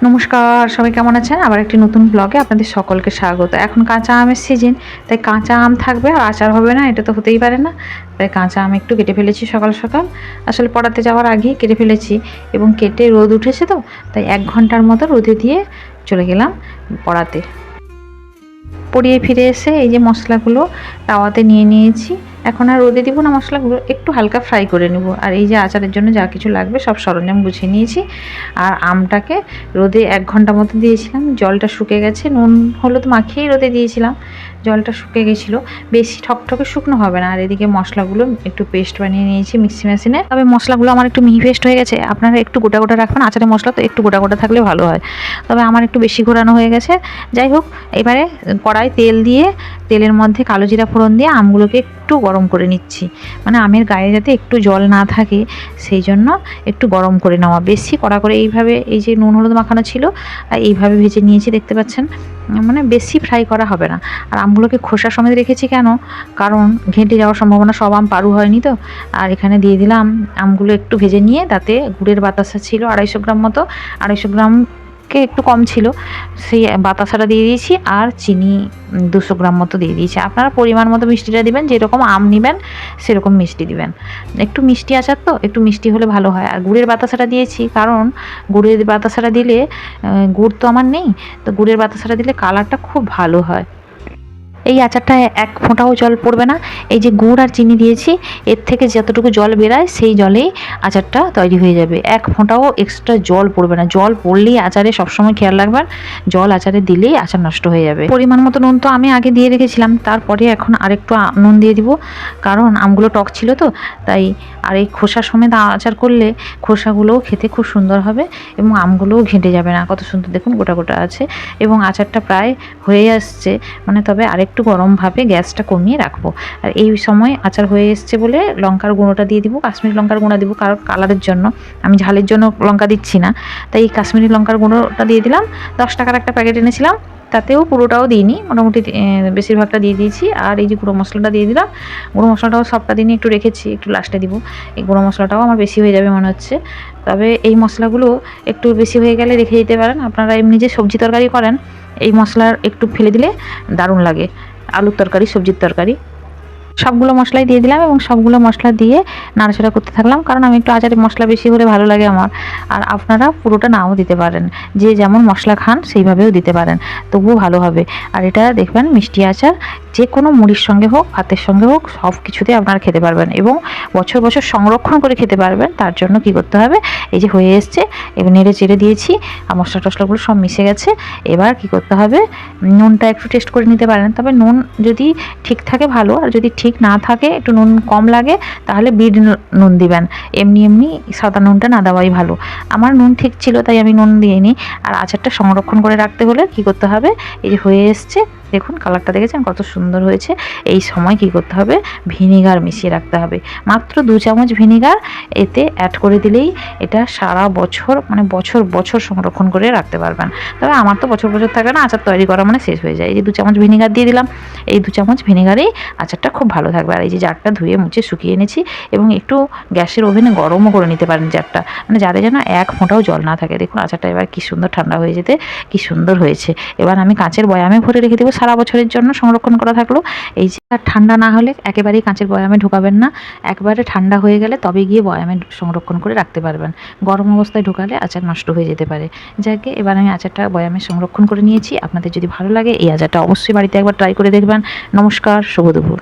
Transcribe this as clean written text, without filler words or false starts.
নমস্কার, সবাই কেমন আছেন? আবার একটি নতুন ব্লগে আপনাদের সকলকে স্বাগত। এখন কাঁচা আমের সিজন, তাই কাঁচা আম থাকবে আর আচার হবে না, এটা তো হতেই পারে না। তাই কাঁচা আম একটু কেটে ফেলেছি সকাল সকাল, আসলে পড়াতে যাওয়ার আগেই কেটে ফেলেছি এবং কেটে রোদ উঠেছে তো, তাই 1 ঘন্টার মতো রোদে দিয়ে চলে গেলাম পড়াতে। পড়িয়ে ফিরে এসে এই যে মশলাগুলো তাওয়াতে নিয়ে নিয়েছি। এখন আর রোদে দিব না, মশলাগুলো একটু হালকা ফ্রাই করে নেব। আর এই যে আচারের জন্য যা কিছু লাগবে সব সরঞ্জাম গুছিয়ে নিয়েছি। আর আমটাকে রোদে 1 ঘন্টা মতো দিয়েছিলাম, জলটা শুকে গেছে, নুন হলুদ মাখিয়েই রোদে দিয়েছিলাম, জলটা শুকে গেছিলো, বেশি ঠকঠকে শুকনো হবে না। আর এদিকে মশলাগুলো একটু পেস্ট বানিয়ে নিয়েছি মিক্সি মেশিনে। তবে মশলাগুলো আমার একটু মিহি পেস্ট হয়ে গেছে, আপনারা একটু গোটা গোটা রাখবেন, আচারের মশলা তো একটু গোটা গোটা থাকলে ভালো হয়। তবে আমার একটু বেশি ঘোরানো হয়ে গেছে। যাই হোক, এবারে কড়াই তেল দিয়ে, তেলের মধ্যে কালো জিরা ফোড়ন দিয়ে আমগুলোকে একটু গরম করে নিচ্ছি। মানে আমের গায়ে যাতে একটু জল না থাকে সেই জন্য একটু গরম করে নেওয়া, বেশি কড়া করে এইভাবে, এই যে নুন হলুদ মাখানো ছিল আর এইভাবে ভেজে নিয়েছি, দেখতে পাচ্ছেন, মানে বেশি ফ্রাই করা হবে না। আর আমগুলোকে খোসা সমেত রেখেছি কেন, কারণ ঘেঁটে যাওয়ার সম্ভাবনা, সব আম পারু হয়নি তো। আর এখানে দিয়ে দিলাম আমগুলো একটু ভেজে নিয়ে, তাতে গুড়ের বাতাসা ছিল 250 গ্রাম মতো, 250 গ্রাম একটু কম ছিল, সেই বাতাসাটা দিয়ে দিয়েছি। আর চিনি 200 গ্রাম মতো দিয়ে দিয়েছি। আপনারা পরিমাণ মতো মিষ্টিটা দিবেন, যেরকম আম নেবেন সেরকম মিষ্টি দিবেন। একটু মিষ্টি আচার তো, একটু মিষ্টি হলে ভালো হয়। আর গুড়ের বাতাসাটা দিয়েছি কারণ গুড়ের বাতাসাটা দিলে, গুড় তো আমার নেই, তো গুড়ের বাতাসাটা দিলে কালারটা খুব ভালো হয়। এই আচারটায় 1 ফোঁটাও জল পড়বে না। এই যে গুড় আর চিনি দিয়েছি, এর থেকে যতটুকু জল বেরায় সেই জলেই আচারটা তৈরি হয়ে যাবে। 1 ফোঁটাও এক্সট্রা জল পড়বে না। জল পড়লেই আচারে সবসময় খেয়াল রাখবেন, জল আচারে দিলেই আচার নষ্ট হয়ে যাবে। পরিমাণ মতো নুন তো আমি আগে দিয়ে রেখেছিলাম, তারপরে এখন আরেকটু নুন দিয়ে দিব, কারণ আমগুলো টক ছিল তো তাই। আর এই খোসা সমেত আচার করলে খোসাগুলোও খেতে খুব সুন্দর হবে এবং আমগুলোও ঘেঁটে যাবে না। কত সুন্দর দেখুন, গোটা গোটা আছে এবং আচারটা প্রায় হয়ে আসছে। মানে তবে আরেকটু গরমভাবে গ্যাসটা কমিয়ে রাখবো। আর এই সময় আচার হয়ে এসছে বলে লঙ্কার গুঁড়োটা দিয়ে দিব, কাশ্মীরি লঙ্কার গুঁড়ো দিব, কারণ কালারের জন্য, আমি ঝালের জন্য লঙ্কা দিচ্ছি না, তাই এই কাশ্মীরি লঙ্কার গুঁড়োটা দিয়ে দিলাম। 10 টাকার একটা প্যাকেট এনেছিলাম, তাতেও পুরোটাও দিইনি, মোটামুটি বেশিরভাগটা দিয়ে দিয়েছি। আর এই যে গুঁড়ো মশলাটা দিয়ে দিলাম, গুঁড়ো মশলাটাও সবটা দিনই একটু রেখেছি, একটু লাস্টে দিব। এই গুঁড়ো মশলাটাও আমার বেশি হয়ে যাবে মনে হচ্ছে, তবে এই মশলাগুলো একটু বেশি হয়ে গেলে রেখে দিতে পারেন। আপনারা এমনি যে সবজি তরকারি করেন, এই মশলার একটু ফেলে দিলে দারুণ লাগে, আলুর তরকারি, সবজির তরকারি। সবগুলো মশলাই দিয়ে দিলাম এবং সবগুলো মশলা দিয়ে নাড়াচাড়া করতে থাকলাম, কারণ আমি একটু আচারে মশলা বেশি হলে ভালো লাগে আমার। আর আপনারা পুরোটা নাও দিতে পারেন, যে যেমন মশলা খান সেইভাবেও দিতে পারেন, তবুও ভালো হবে। আর এটা দেখবেন মিষ্টি আচার যে কোনো মুড়ির সঙ্গে হোক, ভাতের সঙ্গে হোক, সব কিছুতে আপনারা খেতে পারবেন এবং বছর বছর সংরক্ষণ করে খেতে পারবেন। তার জন্য কি করতে হবে, এই যে হয়ে এসছে, এবার নেড়ে চেড়ে দিয়েছি আর মশলা টশলাগুলো সব মিশে গেছে। এবার কি করতে হবে, নুনটা একটু টেস্ট করে নিতে পারেন, তবে নুন যদি ঠিক থাকে ভালো, আর যদি ঠিক না থাকে, একটু নুন কম লাগে, তাহলে বিট নুন দিবেন। এমনি এমনি সাদা নুনটা না দেওয়াই ভালো। আমার নুন ঠিক ছিল তাই আমি নুন দিইনি। আর আচারটা সংরক্ষণ করে রাখতে হলে কি করতে হবে, এই যে হয়ে এসছে দেখুন, কালারটা দেখেছেন কত সুন্দর হয়েছে। এই সময় কি করতে হবে, ভিনিগার মিশিয়ে রাখতে হবে, মাত্র 2 চামচ ভিনিগার এতে অ্যাড করে দিলেই এটা সারা বছর, মানে বছর বছর সংরক্ষণ করে রাখতে পারবেন। তবে আমার তো বছর বছর থাকে না, আচার তৈরি করা মানে শেষ হয়ে যায়। এই যে 2 চামচ ভিনিগার দিয়ে দিলাম, এই 2 চামচ ভিনিগারেই আচারটা খুব ভালো থাকবে। আর এই যে জারটা ধুয়ে মুছে শুকিয়ে এনেছি এবং একটু গ্যাসের ওভেনে গরমও করে নিতে পারেন জারটা, মানে যাতে যেন 1 ফোঁটাও জল না থাকে। দেখুন আচারটা এবার কি সুন্দর ঠান্ডা হয়ে যেতে কি সুন্দর হয়েছে। এবার আমি কাঁচের বয়ামে ভরে রেখে দেবো, সারা বছরের জন্য সংরক্ষণ করা থাকলো। এই যে ঠান্ডা না হলে একেবারেই কাঁচের বয়ামে ঢোকাবেন না, একবারে ঠান্ডা হয়ে গেলে তবে গিয়ে বয়ামে সংরক্ষণ করে রাখতে পারবেন। গরম অবস্থায় ঢোকালে আচার নষ্ট হয়ে যেতে পারে। যাকে এবার আমি আচারটা বয়ামে সংরক্ষণ করে নিয়েছি। আপনাদের যদি ভালো লাগে এই আচারটা অবশ্যই বাড়িতে একবার ট্রাই করে দেখবেন। নমস্কার, শুভ দুপুর।